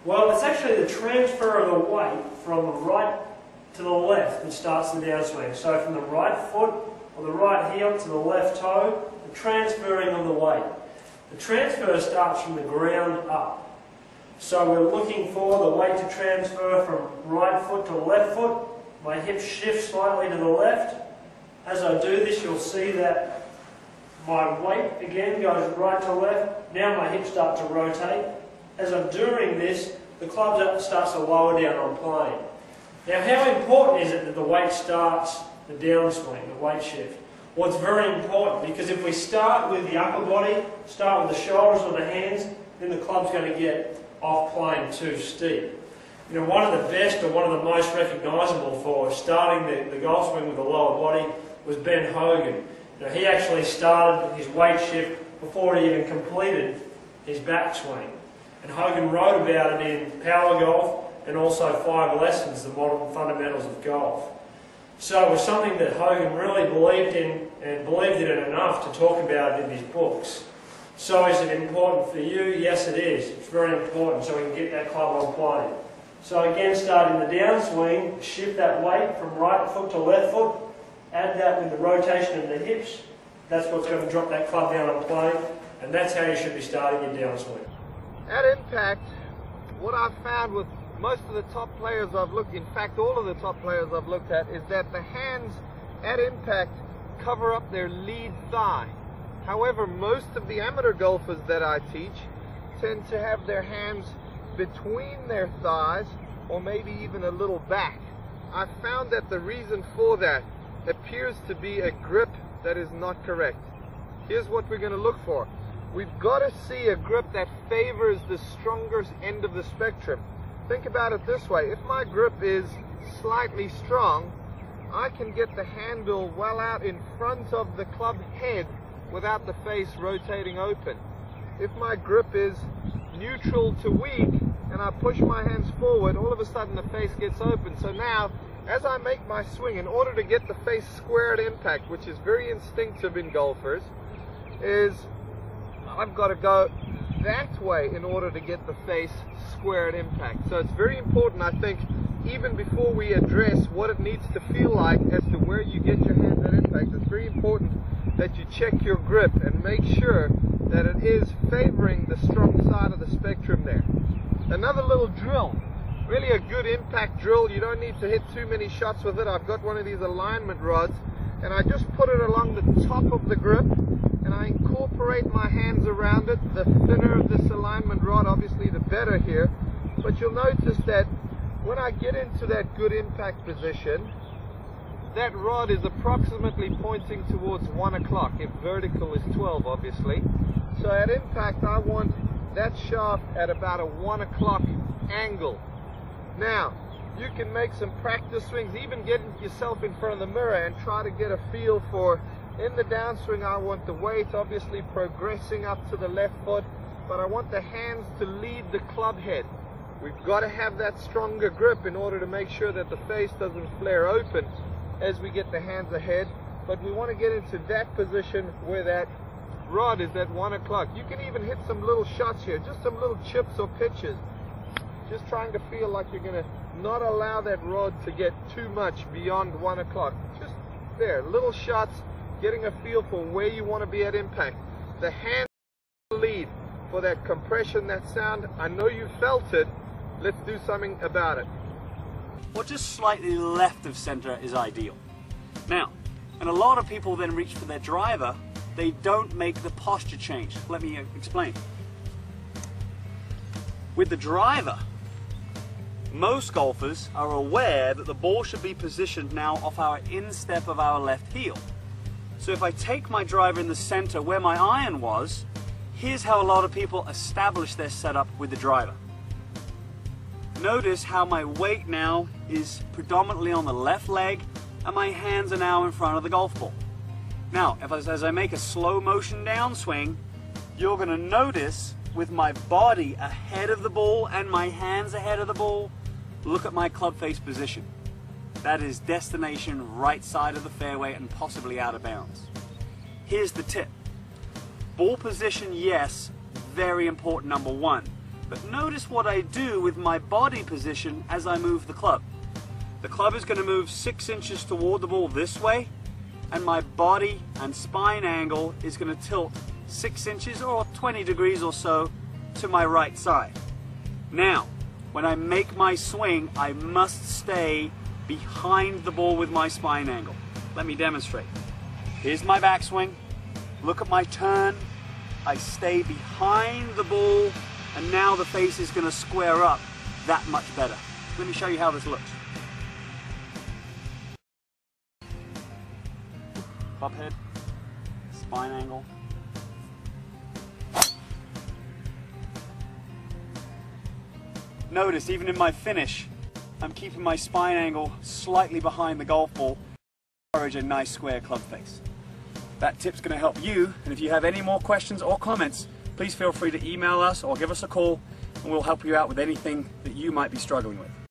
Well, it's actually the transfer of the weight from the right to the left that starts the downswing. So from the right foot or the right heel to the left toe, the transferring of the weight. The transfer starts from the ground up. So we're looking for the weight to transfer from right foot to left foot. My hips shift slightly to the left. As I do this, you'll see that my weight again goes right to left. Now my hips start to rotate. As I'm doing this, the club starts to lower down on playing. Now, how important is it that the weight starts the downswing, the weight shift? Well, it's very important, because if we start with the upper body, start with the shoulders or the hands, then the club's going to get off playing too steep. You know, one of the best or one of the most recognisable for starting the golf swing with the lower body was Ben Hogan. You know, he actually started his weight shift before he even completed his backswing. And Hogan wrote about it in Power Golf and also 5 Lessons, the Modern Fundamentals of Golf. So it was something that Hogan really believed in, and believed in it enough to talk about it in his books. So is it important for you? Yes, it is. It's very important so we can get that club on plane. So again, starting the downswing, shift that weight from right foot to left foot, add that with the rotation of the hips. That's what's going to drop that club down on plane, and that's how you should be starting your downswing. At impact, what I've found with most of the top players I've looked, in fact all of the top players I've looked at, is that the hands at impact cover up their lead thigh. However, most of the amateur golfers that I teach tend to have their hands between their thighs or maybe even a little back. I've found that the reason for that appears to be a grip that is not correct. Here's what we're going to look for. We've got to see a grip that favors the strongest end of the spectrum. Think about it this way. If my grip is slightly strong, I can get the handle well out in front of the club head without the face rotating open. If my grip is neutral to weak and I push my hands forward, all of a sudden the face gets open. So now, as I make my swing, in order to get the face square at impact, which is very instinctive in golfers, is I've got to go that way in order to get the face square at impact. So it's very important, I think, even before we address what it needs to feel like as to where you get your hands at impact, it's very important that you check your grip and make sure that it is favoring the strong side of the spectrum there. Another little drill, really a good impact drill. You don't need to hit too many shots with it. I've got one of these alignment rods and I just put it along the top of the grip and I incorporate my hands around it. The thinner this alignment rod, obviously the better here, but you'll notice that when I get into that good impact position, that rod is approximately pointing towards 1 o'clock, if vertical is 12 obviously. So at impact I want that shaft at about a 1 o'clock angle. Now, you can make some practice swings, even get yourself in front of the mirror and try to get a feel for, in the downswing I want the weight obviously progressing up to the left foot, but I want the hands to lead the club head. We've got to have that stronger grip in order to make sure that the face doesn't flare open as we get the hands ahead, but we want to get into that position where that rod is at 1 o'clock. You can even hit some little shots here, just some little chips or pitches, just trying to feel like you're going to not allow that rod to get too much beyond 1 o'clock. Just there, little shots, getting a feel for where you want to be at impact. The hands lead for that compression, that sound. I know you felt it. Let's do something about it. Or just slightly left of center is ideal. Now, and a lot of people then reach for their driver, they don't make the posture change. Let me explain. With the driver, most golfers are aware that the ball should be positioned now off our instep of our left heel. So if I take my driver in the center where my iron was, here's how a lot of people establish their setup with the driver. Notice how my weight now is predominantly on the left leg and my hands are now in front of the golf ball. Now, as I make a slow motion downswing, you're going to notice with my body ahead of the ball and my hands ahead of the ball, look at my club face position. That is destination right side of the fairway and possibly out of bounds. Here's the tip. Ball position, yes, very important, number one. But notice what I do with my body position as I move the club. The club is going to move 6 inches toward the ball this way, and my body and spine angle is going to tilt 6 inches or 20 degrees or so to my right side. Now, when I make my swing, I must stay behind the ball with my spine angle. Let me demonstrate. Here's my backswing. Look at my turn. I stay behind the ball, and now the face is going to square up that much better. Let me show you how this looks. Club head, spine angle. Notice, even in my finish, I'm keeping my spine angle slightly behind the golf ball to encourage a nice square club face. That tip's going to help you, and if you have any more questions or comments, please feel free to email us or give us a call, and we'll help you out with anything that you might be struggling with.